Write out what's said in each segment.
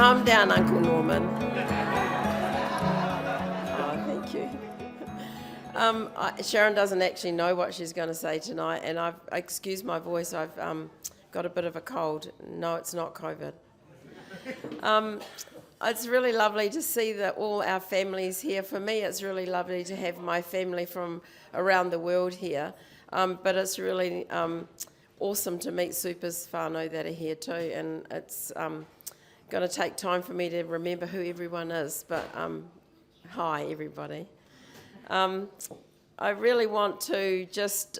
Calm down, Uncle Norman. Oh, thank you. Sharon doesn't actually know what she's going to say tonight, and excuse my voice, I've got a bit of a cold. No, it's not COVID. It's really lovely to see that all our families here. For me, it's really lovely to have my family from around the world here, but it's really awesome to meet Super's whānau that are here too, and it's going to take time for me to remember who everyone is, but hi everybody. I really want to just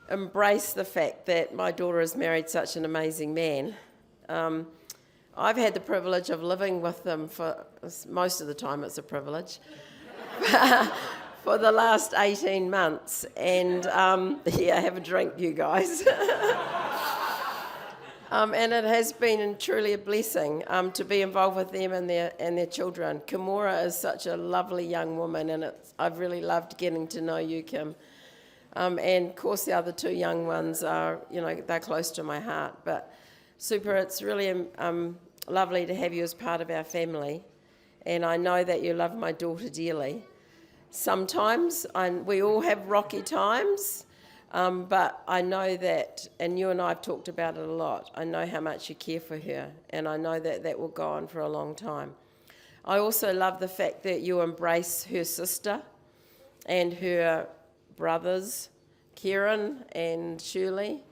embrace the fact that my daughter has married such an amazing man. I've had the privilege of living with them for, most of the time it's a privilege, for the last 18 months. And yeah, have a drink, you guys. And it has been truly a blessing to be involved with them and their children. Kimura is such a lovely young woman, and I've really loved getting to know you, Kim. And of course the other two young ones are, they're close to my heart. But Super, it's really lovely to have you as part of our family. And I know that you love my daughter dearly. Sometimes we all have rocky times, but I know that, and you and I have talked about it a lot, I know how much you care for her, and I know that that will go on for a long time. I also love the fact that you embrace her sister and her brothers, Kieran and Shirley.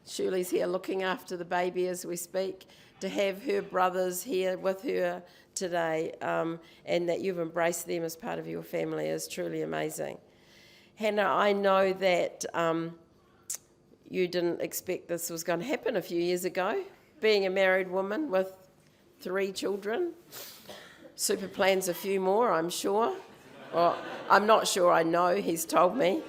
Shirley's here looking after the baby as we speak. To have her brothers here with her today, and that you've embraced them as part of your family is truly amazing. Hannah, I know that you didn't expect this was going to happen a few years ago, being a married woman with 3 children. Super plans a few more, I'm sure. Well, I'm not sure, I know, he's told me.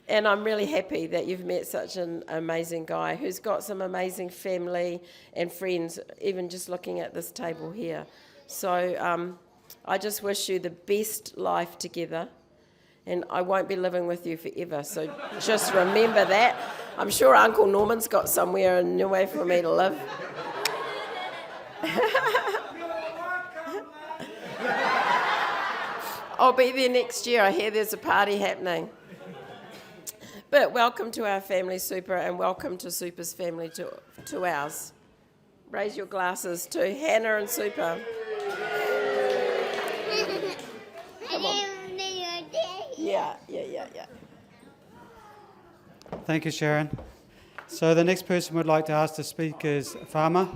And I'm really happy that you've met such an amazing guy who's got some amazing family and friends, even just looking at this table here. So I just wish you the best life together, and I won't be living with you forever, so just remember that. I'm sure Uncle Norman's got somewhere in Niue for me to live. I'll be there next year. I hear there's a party happening. But welcome to our family, Super, and welcome to Super's family to ours. Raise your glasses to Hannah and Super. Come on. Yeah. Thank you, Sharon. So the next person we'd like to ask to speak is Farmer.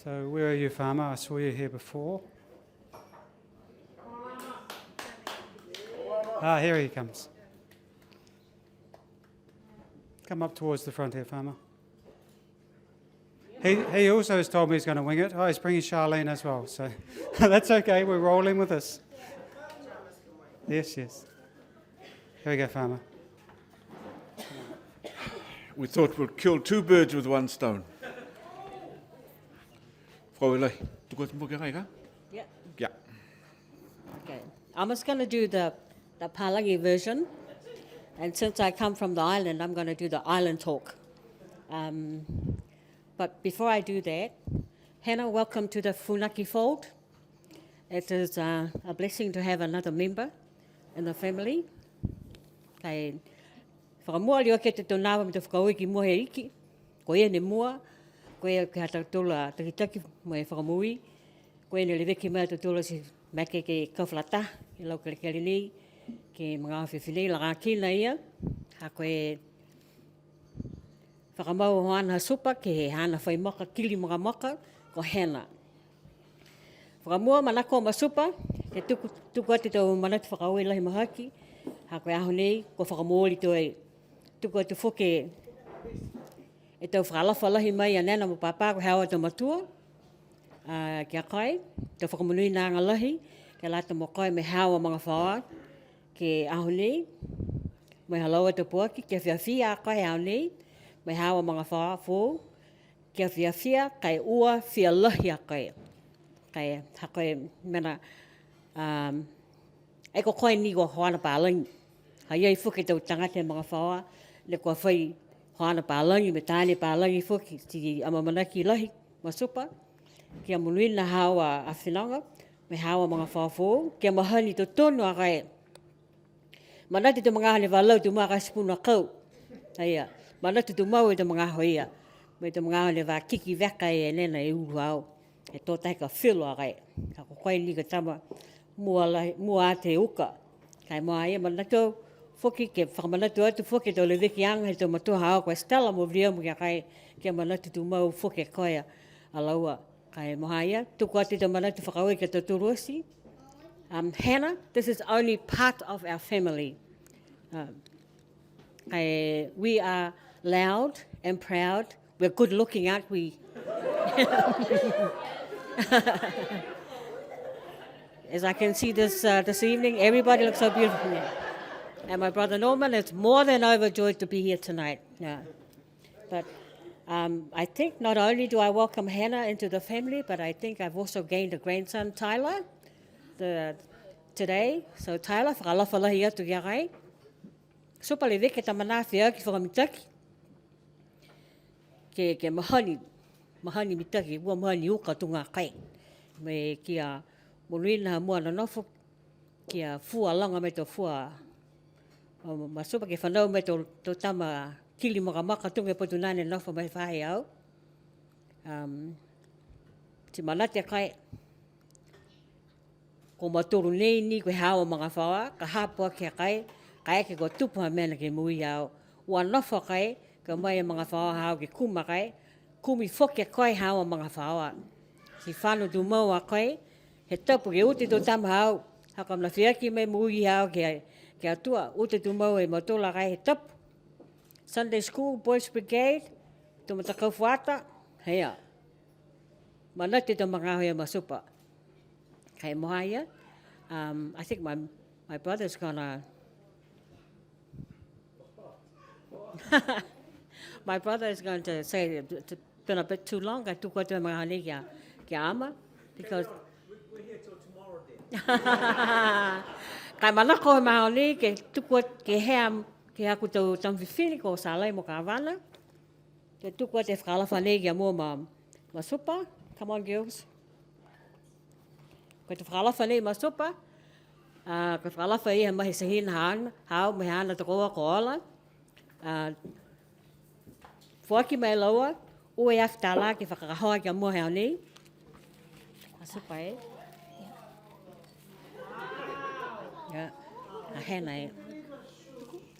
So where are you, Farmer? I saw you here before. Here he comes. Come up towards the front here, Farmer. He also has told me he's going to wing it. Oh, he's bringing Charlene as well, so that's okay. We're rolling with this. Yes. Here we go, Farmer. We thought we'd kill 2 birds with 1 stone. Yeah. Okay. I'm just going to do the Palangi version. And since I come from the island, I'm going to do the island talk. But before I do that, Hannah, welcome to the Funaki fold. It is a blessing to have another member in the family. Kei whakamua lio ke te tonawa me te whakaui ki mua he iki. Ko ia ne mua, ko ia ke hata tula takitaki mo e whakamui. Ko ia ne leweki mea te tula si make ke kawhalata, i lau kere nei. Ke mga whiwhinei la ngākina ia, ha koe whakamau hoana supa ke he hana whai moka, kili mga moka, ko Hannah. Whakamua manako ma supa, ke tuku ate tau manatu whakaue lahi mahaki, ha koe aho nei, ko whakamooli toi, tuku ate whoke e tau whakalafa lahi mai a nana mo papa ko hawa tau matua, ki a kai, tau whakamunui nā ngā lahi, ke lata mo kai me hawa mga whaoa, ke aho nei, mai halaua te puaki, ke whiawhia a kai aho nei, mai hawa mga whaa fō, ke whiawhia kai ua whia lahi a kai. Kai hakoe mena, e ko koe ni ko hoana pālangi. Ha iei whuke tau tangate mga whaa, le kua whai Hoana pālangi, me tāne pālangi whoki, ti amamanaki lahi, masupa. Kia munuina hawa a whenanga, me hawa mga whawhō, kia mahani to tonu a kai. Manati te mga hane walau tu mga spuna kau. Aia, manati tu mau e te mga hoia. Me te mga hane wā kiki waka e nena e uru au. E tōtai ka whilo a kai. Ka koe ni ka tama mua te uka. Kai moa ia manatu whoki ke whakamanatu atu whoki tō le wiki anga he tō matuha au koe stela mo vria mo kia kai kia manatu tu mau whoki koea a laua. Kai moha ia, tuku ati tō manatu whakaue ke tō turuosi. Hannah, this is only part of our family. We are loud and proud. We're good looking, aren't we? As I can see this evening, everybody looks so beautiful here. And my brother Norman is more than overjoyed to be here tonight. Yeah. But I think not only do I welcome Hannah into the family, but I think I've also gained a grandson, Tyler, today. So Tyler, whakalofa lahi atu kia kai. Supa le weke ta manawhia ki whakamitaki. Ke mahani mitaki, ua mahani uka tunga kai. Me kia munuina mua na nofo, kia fua langa me to fua. Masupa ke whanau me to tama kili maka tunga potu nane nofo mai whahe au. Ti manate kai. Ko maturu nei ni koe hawa mga whawa, ka hapua kia kai ke ko tupuha mena ke mui au. Ua nofo kai, ka mai mga whawa hao ke kuma kai, kumi whokia kai hawa mga whawa. Si whanu tu maua kai, he tapu ke uti tō tama hao, hakam na whiaki mai mui hao ke atua, uti tu maua e matola kai he tapu. Sunday School, Boys Brigade, tu matakau whata, hea. Manati tō mga hoia masupa. Kai moha ia. I think my brother's gonna... my brother is going to say it's been a bit too long. I took what to my honey kia ama because... We're here till tomorrow then. Kai manako he mahoni ke tuku ke hea ke haku tau tamwhiwhiri ko salai mo ka wana. Ke tuku te whakalafa nei kia mua ma supa. Come on, girls. Ko te whakalafa nei ma supa. Ko whakalafa ia mahi sahina hao me hana te koa ko ola. Fuaki mai laua, ue awhtala ke whakakahoa kia mua hea nei. Ma supa e. Yeah, a hena e.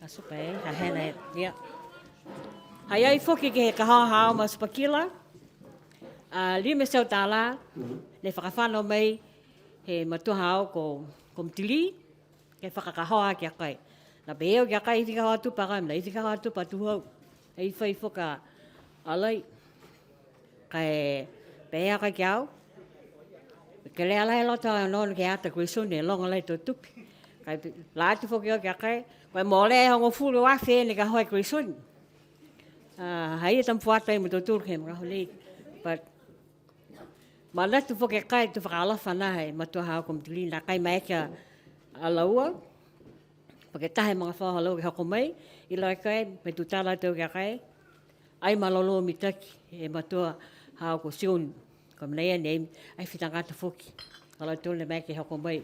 A supa e, a hena e, yeah. Hai ai whoki ke he kahoa hao ma supa kila. Lime sau tāla, ne whakawhano mai he matuha au ko mtili, ke whakakahoa kia kai. Na peo kia kai i whikahoa tupa kai, na i whikahoa tupa tuhau. Hei whai whoka alai. Kai pea kai kia au. Ke lea lai lota non ke ata koe sune, longa lai tō tupi. Kai lātu whoki o kia kai, koe mōle e hongo furu a whene ka hoi koe sune. Hai e tampuata i mo tō tūrke mga holi. But manatu whoki kai tu whakalafa nahe, matua hao ko mtili, nā kai mai kia alaua. Pake tahe mga whahalau ke hoko mai, i lai kai, me tu tāla tau kia kai, ai malolo mitaki, e matua hao ko sionu. Ko mnei ane, ai whitangata whoki. Kala tōne mai ke hoko mai,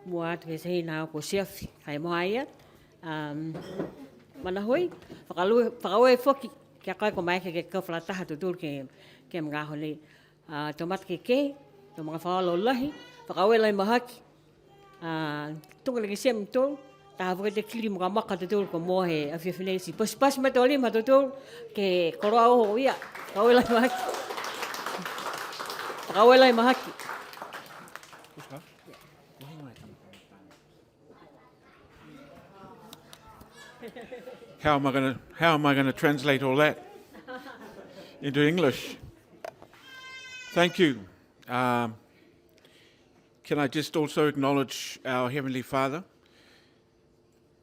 mua atu ke sehi nā hao ko siafi, kai moha ia. Mana hui, whakaue whoki, kia kai ko mai ke kawhalataha tu tūr ke mga honi. Tō mata ke, tō mga whahalau lahi, whakaue lai mahaki. Tunga leke sia mtō, tā hawa te kiri mga maka te tūr ko mō he a whiawhinesi. Pasi me tō lima tō tūr ke koroa oho ia. Whakaue lai mahaki. Whakaue lai mahaki. How am I going to translate all that into English? Thank you. Can I just also acknowledge our Heavenly Father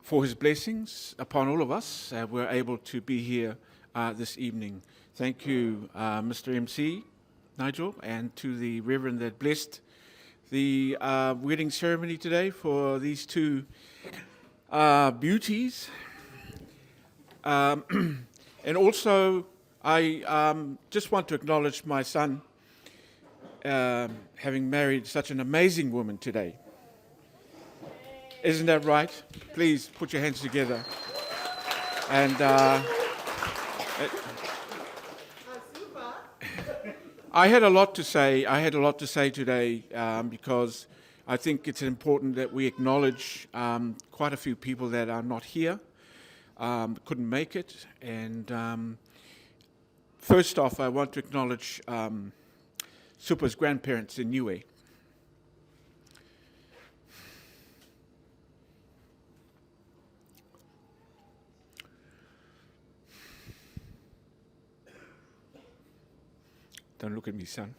for his blessings upon all of us. We're able to be here this evening. Thank you, Mr. MC, Nigel, and to the Reverend that blessed the wedding ceremony today for these two beauties. And also, I just want to acknowledge my son having married such an amazing woman today. Isn't that right? Please put your hands together. And I had a lot to say. I had a lot to say today because I think it's important that we acknowledge quite a few people that are not here, couldn't make it. And first off, I want to acknowledge Supa's grandparents in Niue. Don't look at me, son.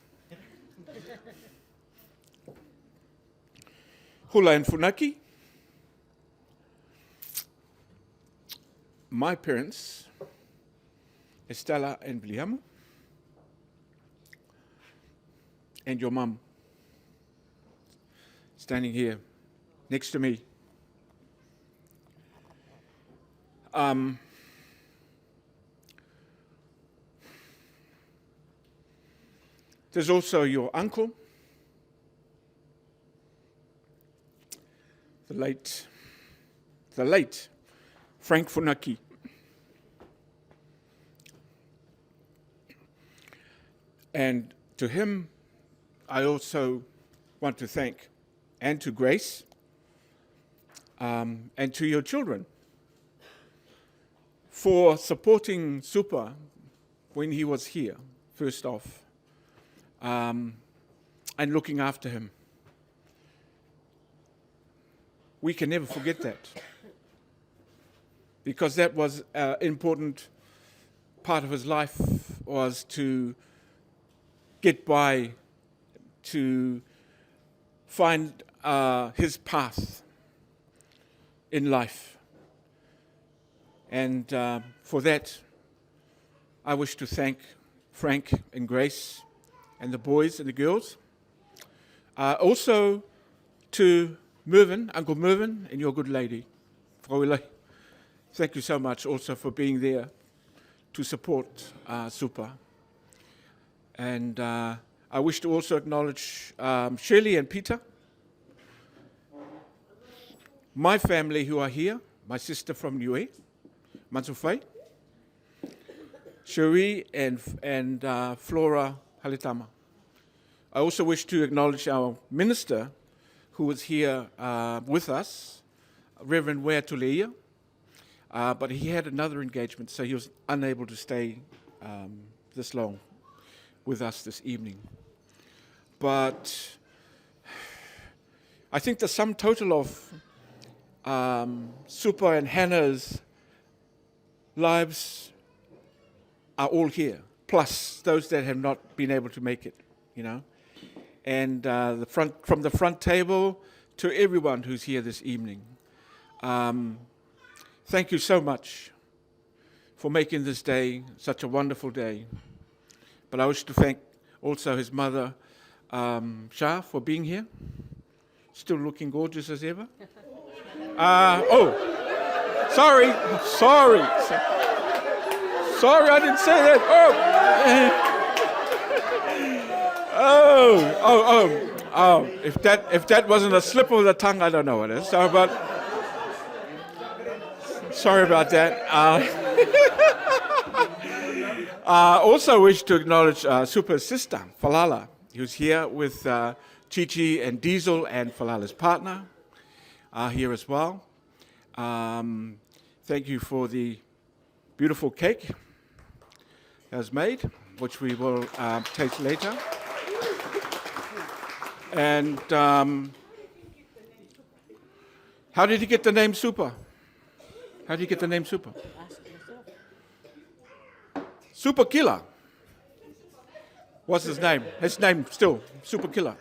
Hula and Funaki. My parents, Estella and Bliamu, and your mum, standing here next to me. There's also your uncle, the late Frank Funaki. And to him, I also want to thank, and to Grace, and to your children for supporting Supa when he was here, first off. And looking after him. We can never forget that, because that was an important part of his life, was to get by, to find his path in life. And for that, I wish to thank Frank and Grace and the boys and the girls. Also to Mervyn, Uncle Mervyn, and your good lady. Thank you so much also for being there to support Supa. And I wish to also acknowledge Shirley and Peter, my family who are here, my sister from Niue, Mansufai, Cherie and Flora Halitama. I also wish to acknowledge our minister who was here with us, Reverend Wea Tuleia, but he had another engagement, so he was unable to stay this long with us this evening. But I think the sum total of Supa and Hannah's lives are all here, plus those that have not been able to make it, you know. And from the front table to everyone who's here this evening, thank you so much for making this day such a wonderful day. But I wish to thank also his mother, Shah, for being here. Still looking gorgeous as ever. Sorry, I didn't say that. If that wasn't a slip of the tongue, I don't know what it is. So, but sorry about that. Also wish to acknowledge Supa's sister, Falala, who's here with Chichi and Diesel and Falala's partner here as well. Thank you for the beautiful cake that was made, which we will taste later. And how did he get the name Supa? How did he get the name Supa? Super Killer. What's his name? His name still, Super Killer.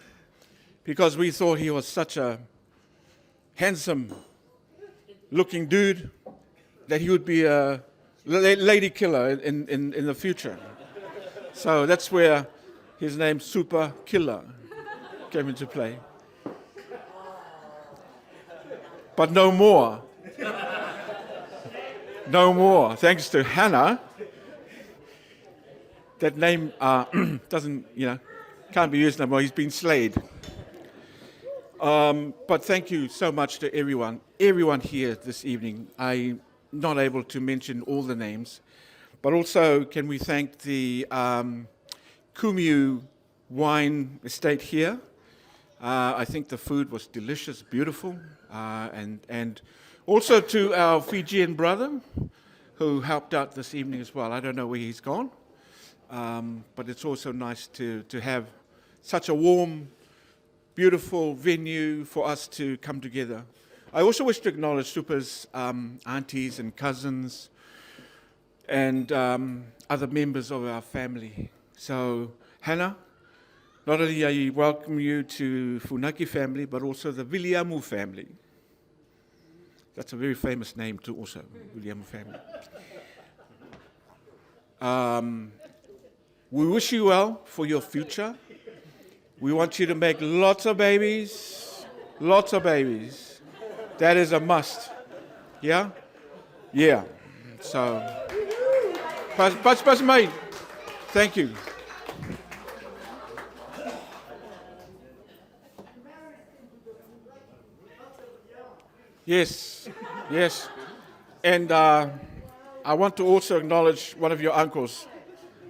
Because we thought he was such a handsome looking dude that he would be a lady killer in the future. So that's where his name Super Killer came into play. But no more. No more. Thanks to Hannah, that name doesn't, can't be used no more. He's been slayed. But thank you so much to everyone here this evening. I'm not able to mention all the names, but also can we thank the Kumeu wine estate here. I think the food was delicious, beautiful, and also to our Fijian brother who helped out this evening as well. I don't know where he's gone, but it's also nice to have such a warm, beautiful venue for us to come together. I also wish to acknowledge Supa's aunties and cousins and other members of our family. So, Hannah, not only I welcome you to Funaki family, but also the Viliamu family. That's a very famous name too also, Viliamu family. We wish you well for your future. We want you to make lots of babies, lots of babies. That is a must. Yeah? Yeah. So, pas mate. Thank you. Yes, yes. And I want to also acknowledge one of your uncles,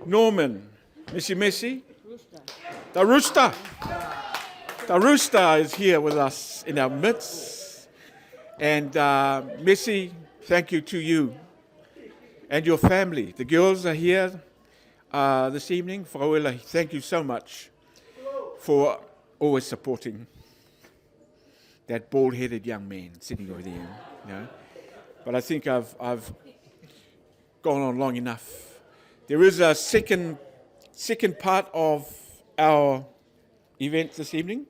Norman, Missy Messi. The rooster. The rooster is here with us in our midst. And Missy, thank you to you and your family. The girls are here this evening. Whakawela, thank you so much for always supporting that bald-headed young man sitting over there. But I think I've gone on long enough. There is a second part of our event this evening.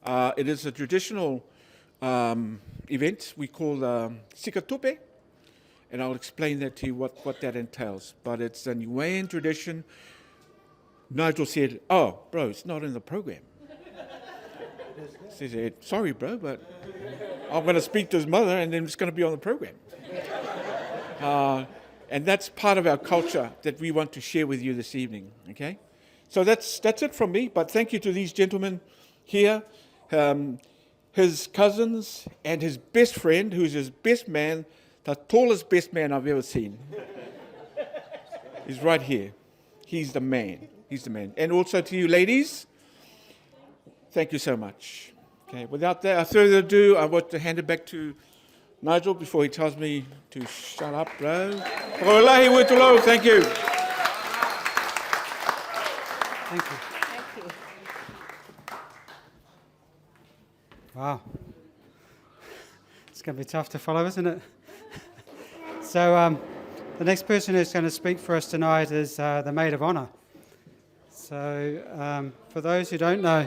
It is a traditional event we call Sikatope, and I'll explain that to you what that entails. But it's a Niuean tradition. Nigel said, "Oh, bro, it's not in the program." He said, "Sorry, bro, but I'm going to speak to his mother, and then it's going to be on the program." And that's part of our culture that we want to share with you this evening. Okay, so that's it from me. But thank you to these gentlemen here. His cousins and his best friend, who's his best man, the tallest best man I've ever seen. He's right here. He's the man. He's the man. And also to you ladies, thank you so much. Okay, without further ado, I want to hand it back to Nigel before he tells me to shut up, bro. Whakalahi wetolo, thank you. Thank you. Wow. It's going to be tough to follow, isn't it? So the next person who's going to speak for us tonight is the Maid of Honour. So for those who don't know,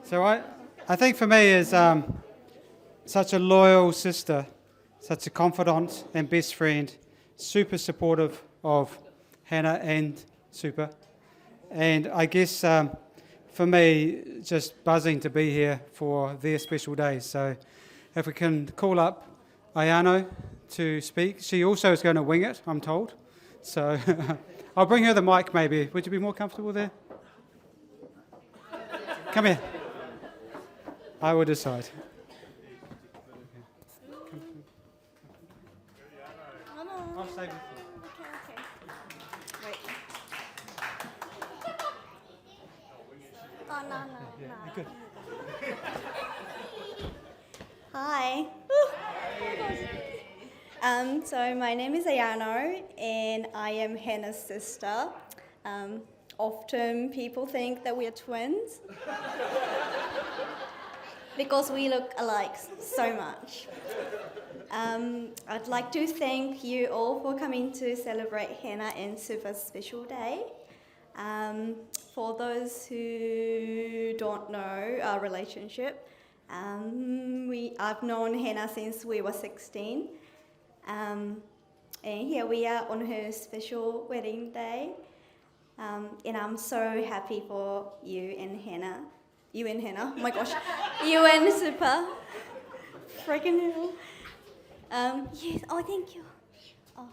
so I think for me is such a loyal sister, such a confidant and best friend, super supportive of Hannah and Super. And I guess for me, just buzzing to be here for their special day. So if we can call up Ayano to speak. She also is going to wing it, I'm told. So I'll bring her the mic maybe. Would you be more comfortable there? Come here. I will decide. I'll stay with you. Oh, no. Good. Hi. So my name is Ayano, and I am Hannah's sister. Often people think that we are twins because we look alike so much. I'd like to thank you all for coming to celebrate Hannah and Super's special day. For those who don't know our relationship, I've known Hannah since we were 16. And here we are on her special wedding day. And I'm so happy for you and Hannah. Oh my gosh. You and Super. Freaking hell. Yes. Oh, thank you. Oh.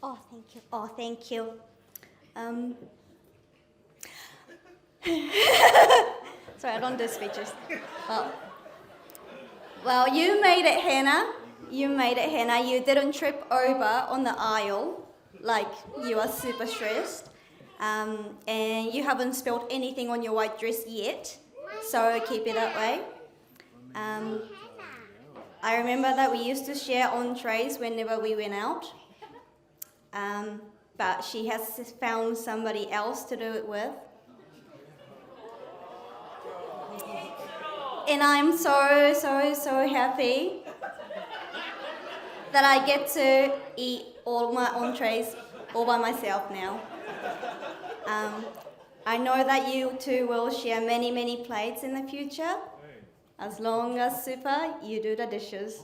Oh, thank you. Oh, thank you. Sorry, I don't do speeches. Well, you made it, Hannah. You made it, Hannah. You didn't trip over on the aisle like you are super stressed. And you haven't spilled anything on your white dress yet, so keep it that way. I remember that we used to share entrees whenever we went out, but she has found somebody else to do it with. And I'm so happy that I get to eat all my entrees all by myself now. I know that you two will share many plates in the future, as long as Super, you do the dishes.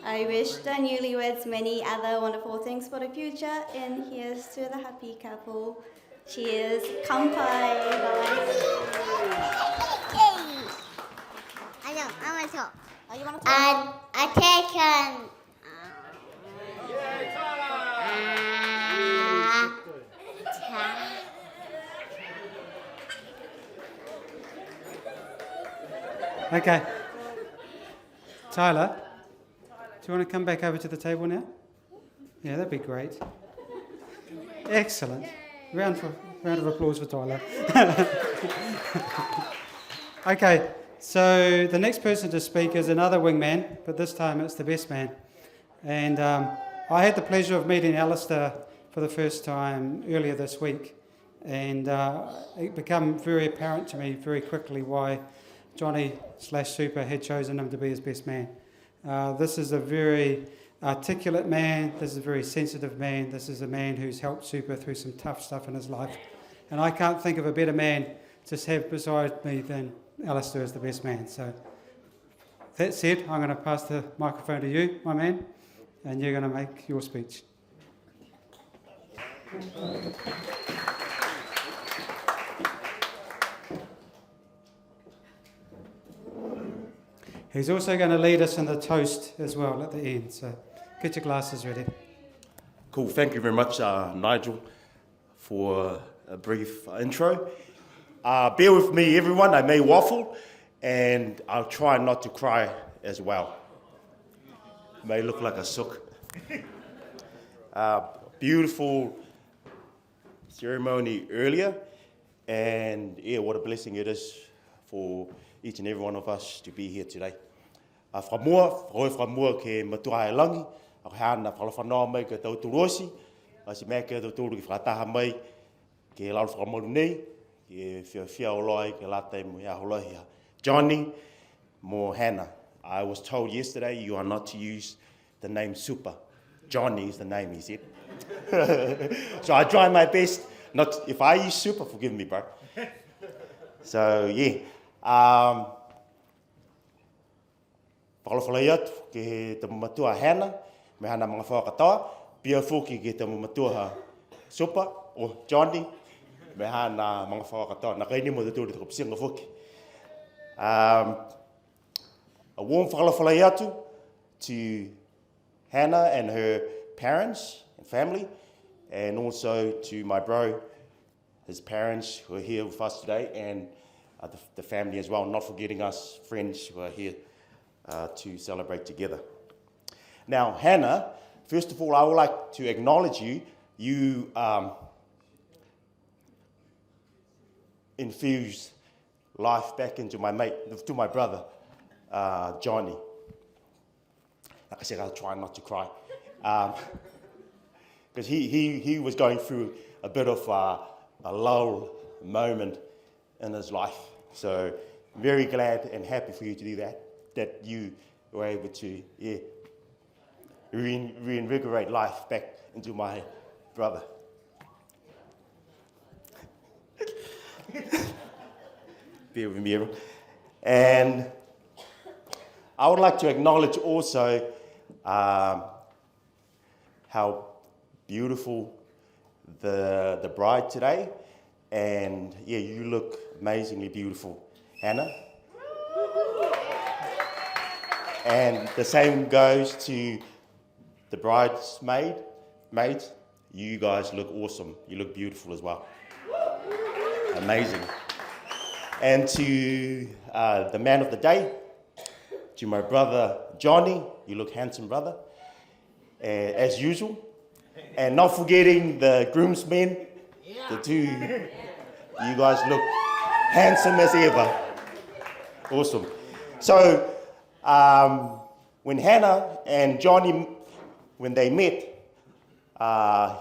I wish the newlyweds many other wonderful things for the future, and here's to the happy couple. Cheers. Kampai, guys. I know, I want to talk. Oh, you want to talk? Attention. Okay. Tyler, do you want to come back over to the table now? Yeah, that'd be great. Excellent. Round of applause for Tyler. Okay, so the next person to speak is another wingman, but this time it's the best man. And I had the pleasure of meeting Alistair for the first time earlier this week, and it became very apparent to me very quickly why Johnny/Super had chosen him to be his best man. This is a very articulate man, this is a very sensitive man, this is a man who's helped Super through some tough stuff in his life. And I can't think of a better man to have beside me than Alistair as the best man. So that said, I'm going to pass the microphone to you, my man, and you're going to make your speech. He's also going to lead us in the toast as well at the end, so get your glasses ready. Cool, thank you very much, Nigel, for a brief intro. Bear with me, everyone, I may waffle, and I'll try not to cry as well. May look like a sook. Beautiful ceremony earlier, and yeah, what a blessing it is for each and every one of us to be here today. Whamua ke matua e langi, a hana whalawhanoa mai ke tau turosi, a si mea ke tau turu ki whataha mai ke lau whamaru nei, ke whia o loi ke lata mo ia holohia. Johnny, mo Hannah. I was told yesterday you are not to use the name Super. Johnny is the name, he said. So I try my best. Not if I use Super, forgive me, bro. So yeah. Whakalawhalai atu ke te matua Hannah, me hana mga whakatoa, pia fuki ke te matua Super, o Johnny, me hana mga whakatoa. Nā kaini mo te tūri te kopsinga fuki. A warm whakalawhalai atu to Hannah and her parents and family, and also to my bro, his parents who are here with us today, and the family as well, not forgetting us friends who are here to celebrate together. Now, Hannah, first of all, I would like to acknowledge you. You infused life back into my brother, Johnny. Like I said, I'll try not to cry. Because he was going through a bit of a lull moment in his life. So very glad and happy for you to do that you were able to reinvigorate life back into my brother. Bear with me, everyone. And I would like to acknowledge also how beautiful the bride today, and yeah, you look amazingly beautiful, Hannah. And the same goes to the maids. You guys look awesome. You look beautiful as well. Amazing. And to the man of the day, to my brother Johnny, you look handsome, brother, as usual. And not forgetting the groomsmen, the two, you guys look handsome as ever. Awesome. So, when Hannah and Johnny, when they met, had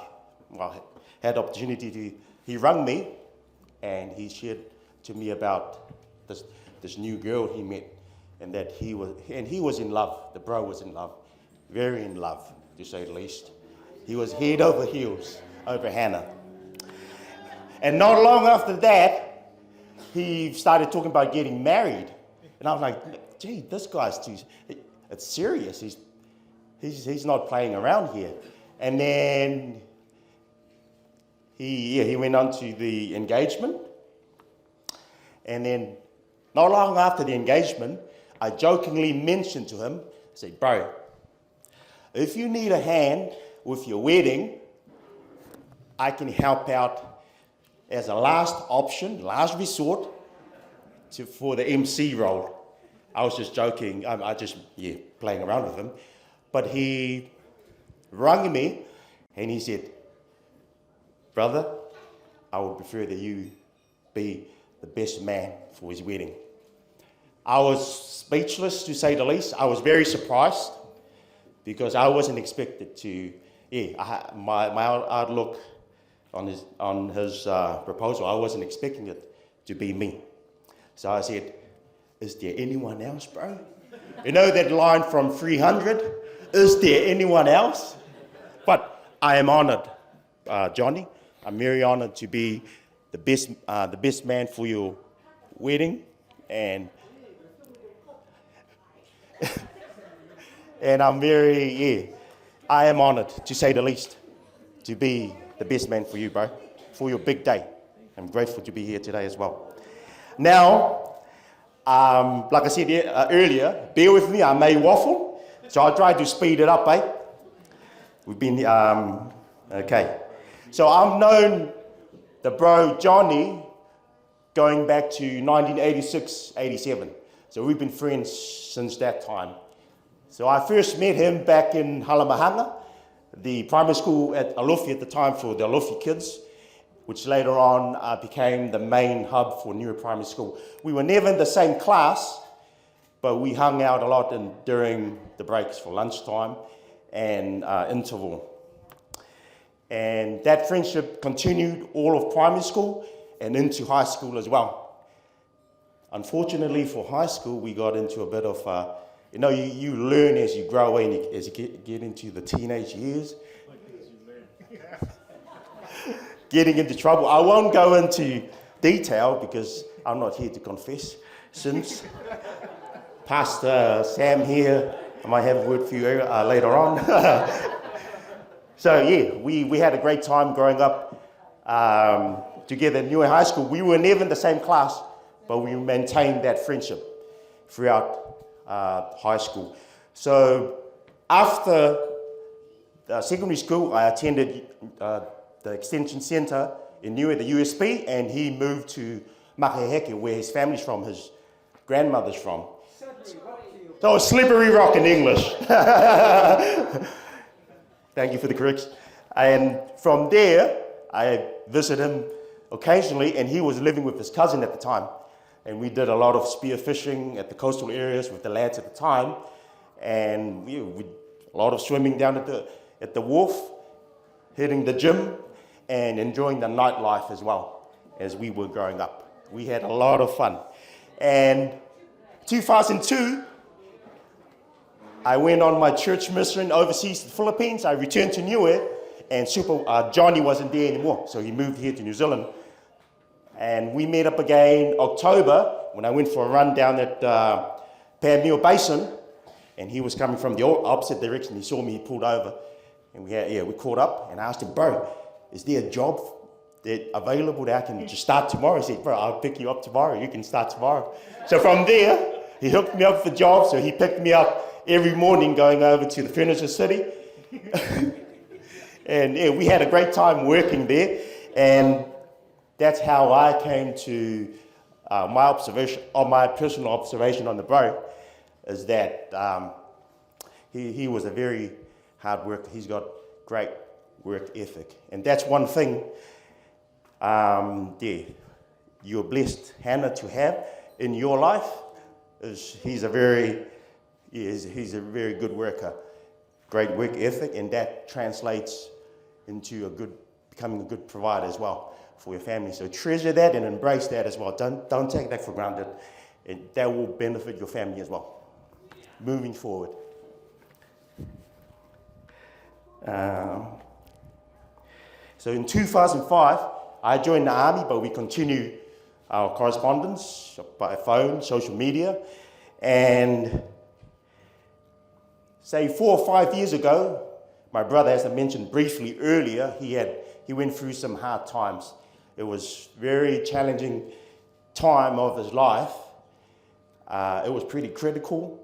the opportunity he rang me, and he shared to me about this new girl he met, and that he was in love. The bro was in love, very in love, to say the least. He was head over heels over Hannah. And not long after that, he started talking about getting married. And I was like, gee, this guy's it's serious. He's not playing around here. And then he went on to the engagement. And then not long after the engagement, I jokingly mentioned to him, I said, bro, if you need a hand with your wedding, I can help out as a last option, last resort, for the MC role. I was just joking, I just playing around with him. But he rang me and he said, brother, I would prefer that you be the best man for his wedding. I was speechless, to say the least. I was very surprised because I wasn't expected to, my outlook on his proposal, I wasn't expecting it to be me. So I said, is there anyone else, bro? You know that line from 300? Is there anyone else? But I am honored, Johnny. I'm very honored to be the best man for your wedding, and and I am honored, to say the least, to be the best man for you, bro, for your big day. I'm grateful to be here today as well. Now, like I said earlier, bear with me, I may waffle, so I'll try to speed it up, We've been, okay. So I've known the bro Johnny going back to 1986, 87. So we've been friends since that time. So I first met him back in Halamahanga, the primary school at Alofi at the time for the Alofi kids, which later on became the main hub for Niue Primary School. We were never in the same class, but we hung out a lot during the breaks for lunchtime and interval. And that friendship continued all of primary school and into high school as well. Unfortunately for high school, we got into a bit of, you learn as you grow and as you get into the teenage years. Getting into trouble. I won't go into detail because I'm not here to confess sins. Pastor Sam here, I might have a word for you later on. So we had a great time growing up together in Niue High School. We were never in the same class, but we maintained that friendship throughout high school. So after secondary school, I attended the Extension Centre in Niue, the USB, and he moved to Makaheke, where his family's from, his grandmother's from. So Slippery Rock in English. Thank you for the correction. And from there, I visited him occasionally, and he was living with his cousin at the time. And we did a lot of spearfishing at the coastal areas with the lads at the time. And we a lot of swimming down at the wharf, hitting the gym, and enjoying the nightlife as well as we were growing up. We had a lot of fun. And 2002, I went on my church mission overseas to the Philippines. I returned to Niue, and Johnny wasn't there anymore, so he moved here to New Zealand. And we met up again October when I went for a run down at Pameo Basin, and he was coming from the opposite direction. He saw me, he pulled over, and we caught up, and I asked him, bro, is there a job available that I can just start tomorrow? He said, bro, I'll pick you up tomorrow. You can start tomorrow. So from there, he hooked me up for jobs, so he picked me up every morning going over to the Furniture City. And yeah, we had a great time working there. And that's how I came to my personal observation on the bro, is that he was a very hard worker. He's got great work ethic. And that's one thing, you're blessed, Hannah, to have in your life. He's a very good worker, great work ethic, and that translates into becoming a good provider as well for your family. So treasure that and embrace that as well. Don't take that for granted. That will benefit your family as well, moving forward. So in 2005, I joined the army, but we continue our correspondence by phone, social media, and say 4 or 5 years ago, my brother, as I mentioned briefly earlier, he went through some hard times. It was a very challenging time of his life. It was pretty critical.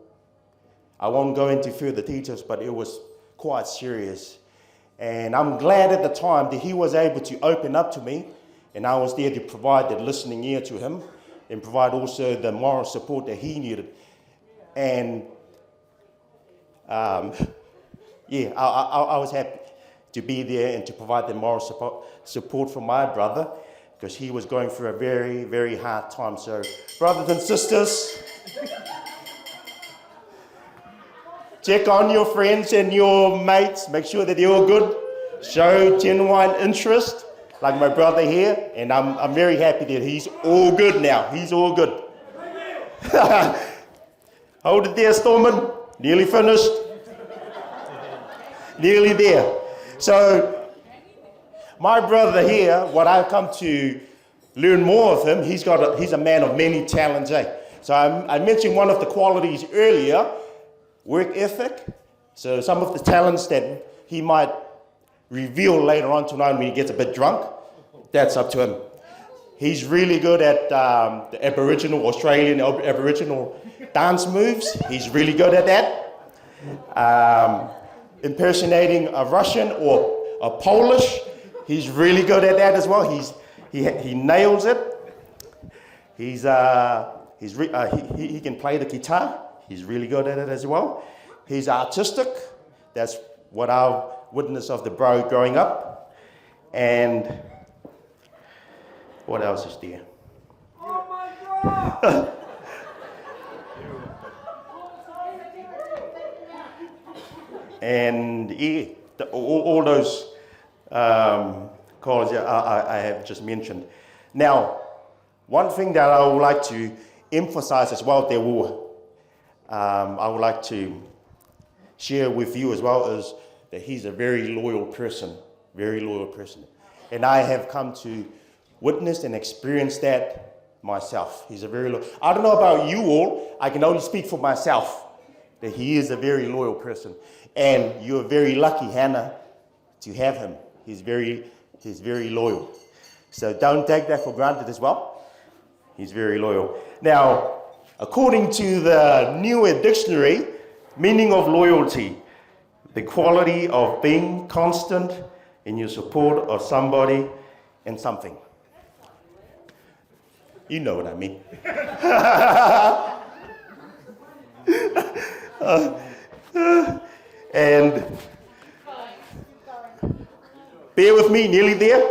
I won't go into further details, but it was quite serious. And I'm glad at the time that he was able to open up to me, and I was there to provide that listening ear to him and provide also the moral support that he needed. And I was happy to be there and to provide the moral support for my brother, because he was going through a very, very hard time. So, brothers and sisters, check on your friends and your mates, make sure that they're all good. Show genuine interest, like my brother here, and I'm very happy that he's all good now. He's all good. Hold it there, Storman. Nearly finished. Nearly there. So, my brother here, what I've come to learn more of him, he's a man of many talents. So I mentioned one of the qualities earlier, work ethic. So some of the talents that he might reveal later on tonight when he gets a bit drunk, that's up to him. He's really good at the Australian Aboriginal dance moves. He's really good at that. Impersonating a Russian or a Polish, he's really good at that as well. He nails it. He can play the guitar. He's really good at it as well. He's artistic. That's what I've witnessed of the bro growing up. And what else is there? Oh my God! And yeah, all those qualities I have just mentioned. Now, one thing that I would like to emphasize as well, I would like to share with you as well, is that he's a very loyal person, And I have come to witness and experience that myself. He's a very loyal. I don't know about you all, I can only speak for myself, that he is a very loyal person. And you're very lucky, Hannah, to have him. He's very loyal. So don't take that for granted as well. He's very loyal. Now, according to the New Dictionary, meaning of loyalty, the quality of being constant in your support of somebody and something. You know what I mean. And bear with me, nearly there.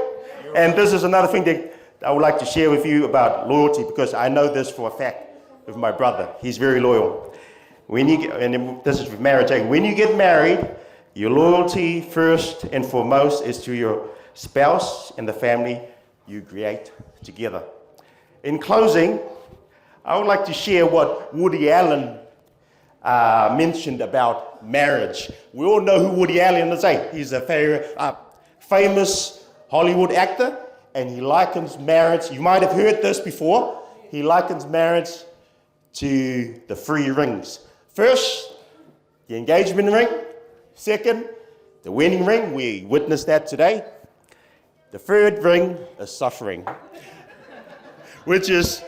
And this is another thing that I would like to share with you about loyalty, because I know this for a fact with my brother. He's very loyal. This is with marriage. When you get married, your loyalty first and foremost is to your spouse and the family you create together. In closing, I would like to share what Woody Allen mentioned about marriage. We all know who Woody Allen is. He's a very famous Hollywood actor, and he likens marriage. You might have heard this before. He likens marriage to the 3 rings. First, the engagement ring. Second, the wedding ring. We witnessed that today. The 3rd ring is suffering, which is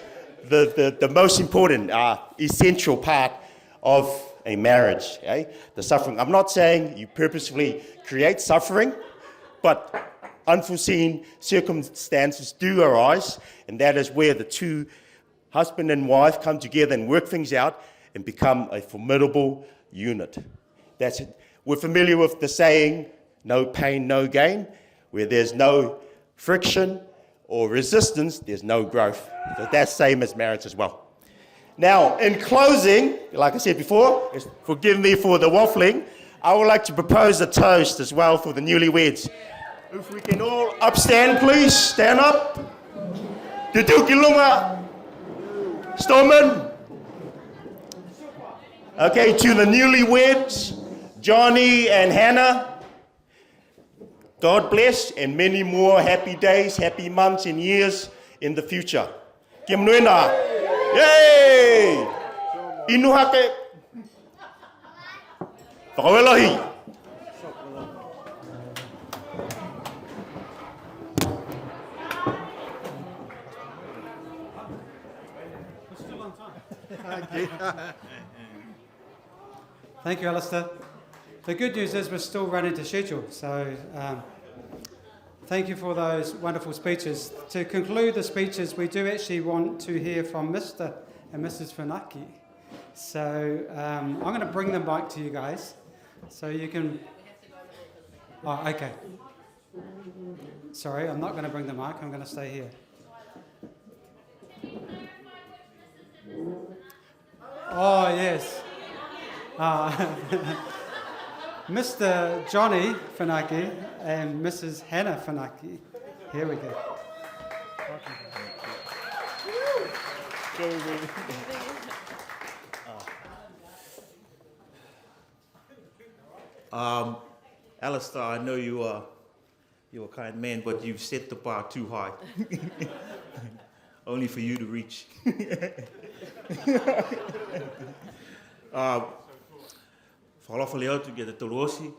the most important, essential part of a marriage. The suffering. I'm not saying you purposefully create suffering, but unforeseen circumstances do arise, and that is where the two, husband and wife, come together and work things out and become a formidable unit. That's it. We're familiar with the saying, no pain, no gain. Where there's no friction or resistance, there's no growth. So that's same as marriage as well. Now, in closing, like I said before, forgive me for the waffling, I would like to propose a toast as well for the newlyweds. If we can all upstand, please. Stand up. Tutu Kilunga. Storman. Okay, to the newlyweds, Johnny and Hannah, God bless, and many more happy days, happy months and years in the future. Kia manuena. Yay! Inuhake. Whakawelohi. Thank you, Alistair. The good news is we're still running to schedule, so thank you for those wonderful speeches. To conclude the speeches, we do actually want to hear from Mr. and Mrs. Funaki. So I'm going to bring them back to you guys, so you can... Oh, okay. Sorry, I'm not going to bring the mic, I'm going to stay here. Oh, yes. Mr. Johnny Funaki and Mrs. Hannah Funaki. Here we go. Alistair, I know you're a kind man, but you've set the bar too high. Only for you to reach. Whalafa leo tu kia te tolosi,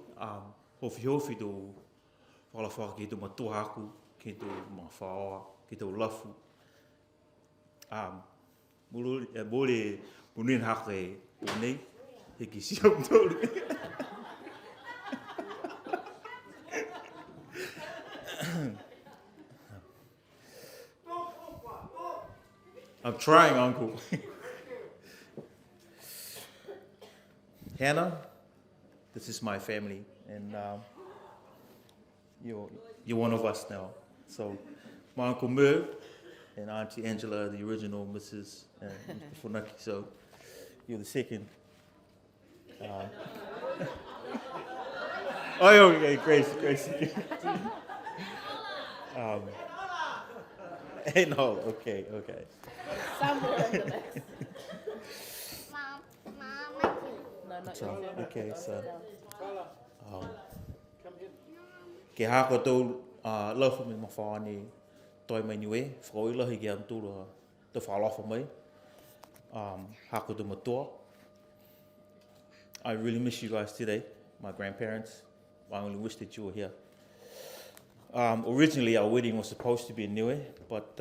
hofi tō whalawhaka ki tō matohaku, ki tō mawhaoa, ki tō lafu. Mōre munin hake o nei, he ki siam tōru. I'm trying, Uncle. Hannah, this is my family, and you're one of us now. So, my Uncle Kumeu and Auntie Angela, the original Mrs. and Mr. Funaki. So, you're the second. Oh, okay, Grace. No, okay. Somewhere in the next. So, okay, so ke hako tō lauwha me mawhaani toi mai niwe, whakawilahi ki antura te whalawha mai, hako tō matua. I really miss you guys today, my grandparents. I only wish that you were here. Originally, our wedding was supposed to be in Niue, but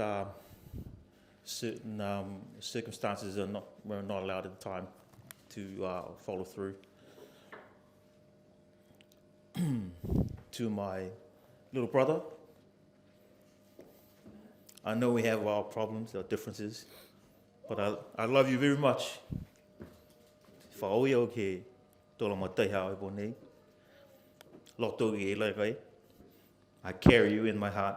certain circumstances were not allowed at the time to follow through. To my little brother, I know we have our problems, our differences, but I love you very much. Whaoi au ke tōla matai hao e pōnei. Loto i e lai kai. I carry you in my heart.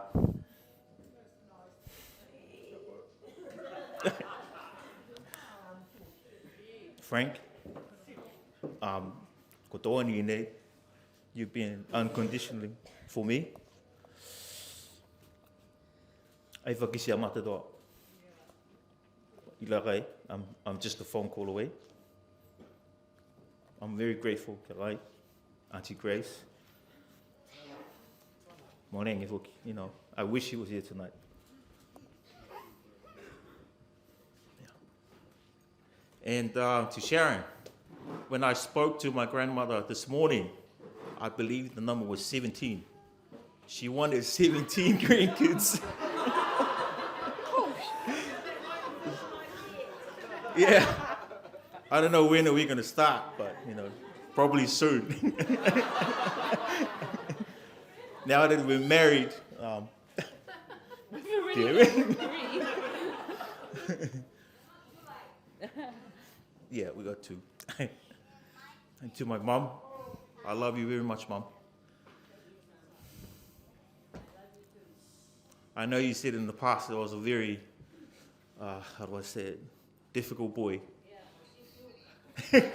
Frank, ko tō ani nei, you've been unconditionally for me. Ai whakisi a matatoa. I la kai, I'm just a phone call away. I'm very grateful, Kalai, Auntie Grace. Morning, you know, I wish he was here tonight. Yeah. And to Sharon, when I spoke to my grandmother this morning, I believe the number was 17. She wanted 17 grandkids. Yeah. I don't know when are we going to start, but, probably soon. Now that we're married, yeah, we got two. And to my mom, I love you very much, Mom. I know you said in the past that I was a very, how do I say it, difficult boy. I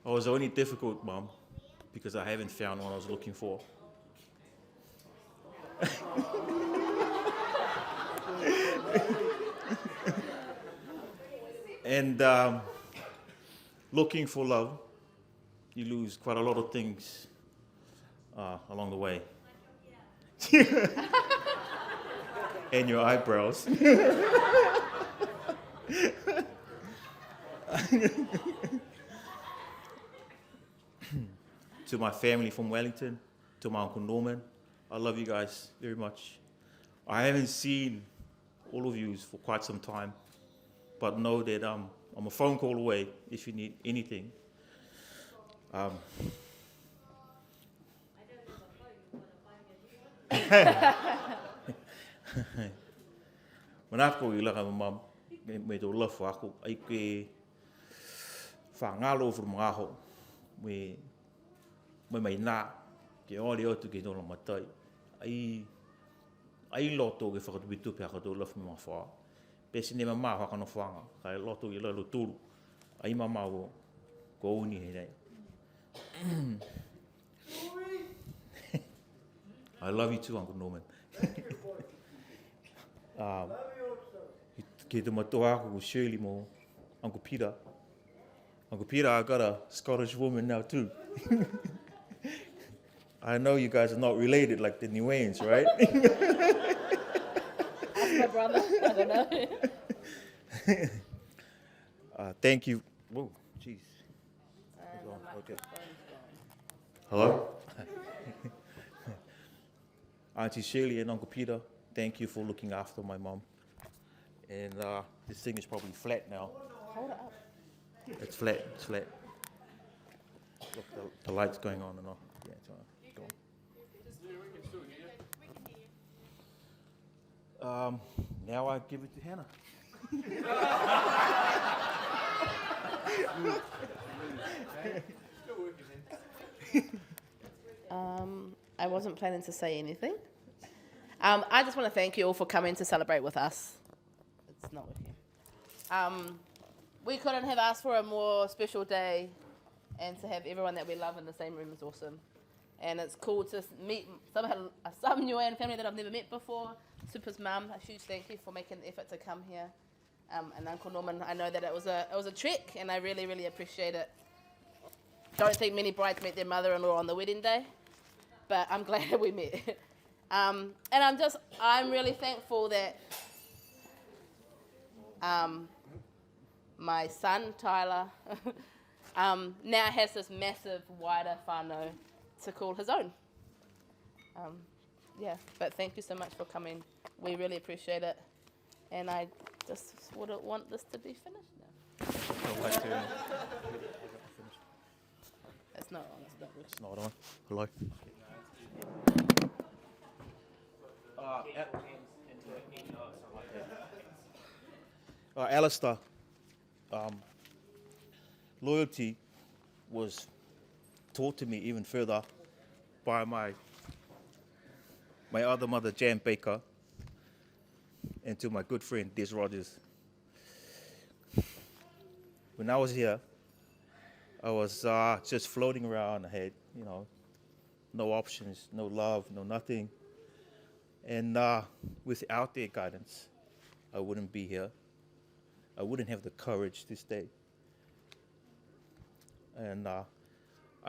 was only difficult, Mom, because I haven't found what I was looking for. And looking for love, you lose quite a lot of things along the way. And your eyebrows. To my family from Wellington, to my Uncle Norman, I love you guys very much. I haven't seen all of you for quite some time, but know that I'm a phone call away if you need anything. Manako I laka mam me do love ako ai ke whangalo for mga ho me mai na ke ori o tu ke no matai ai loto ke whakatupitu pe ako do love me ma wha pesi ne mama whaka no whanga kai loto I lalo turu ai mama o ko uni he nei. I love you too, Uncle Norman. Ke te matoa ako ko Shirley mo Uncle Peter. Uncle Peter, I got a Scottish woman now too. I know you guys are not related like the Niueans, right? Ask my brother. I don't know. Thank you. Whoa, jeez. Okay. Hello? Auntie Shirley and Uncle Peter, thank you for looking after my mom. And this thing is probably flat now. Hold it up. It's flat, it's flat. Look, the light's going on and off. Yeah, it's on. Go on. Now I give it to Hannah. I wasn't planning to say anything. I just want to thank you all for coming to celebrate with us. It's not working. We couldn't have asked for a more special day, and to have everyone that we love in the same room is awesome. And it's cool to meet some Niuean family that I've never met before. Super's mum, a huge thank you for making the effort to come here. And Uncle Norman, I know that it was a trek, and I really, really appreciate it. Don't think many brides meet their mother-in-law on the wedding day, but I'm glad that we met. And I'm really thankful that my son, Tyler, now has this massive, wider whānau to call his own. But thank you so much for coming. We really appreciate it. And I just would want this to be finished now. It's not on, it's not good. It's not on. Hello. Alistair, loyalty was taught to me even further by my other mother, Jan Baker, and to my good friend, Des Rogers. When I was here, I was just floating around. I had, no options, no love, no nothing. And without their guidance, I wouldn't be here. I wouldn't have the courage to stay. And I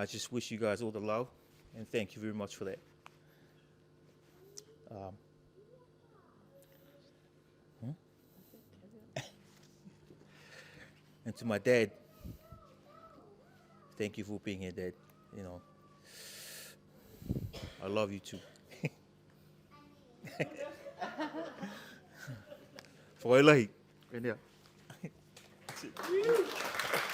just wish you guys all the love, and thank you very much for that. And to my dad, thank you for being here, Dad. I love you too. For Elahi, right there. That's it.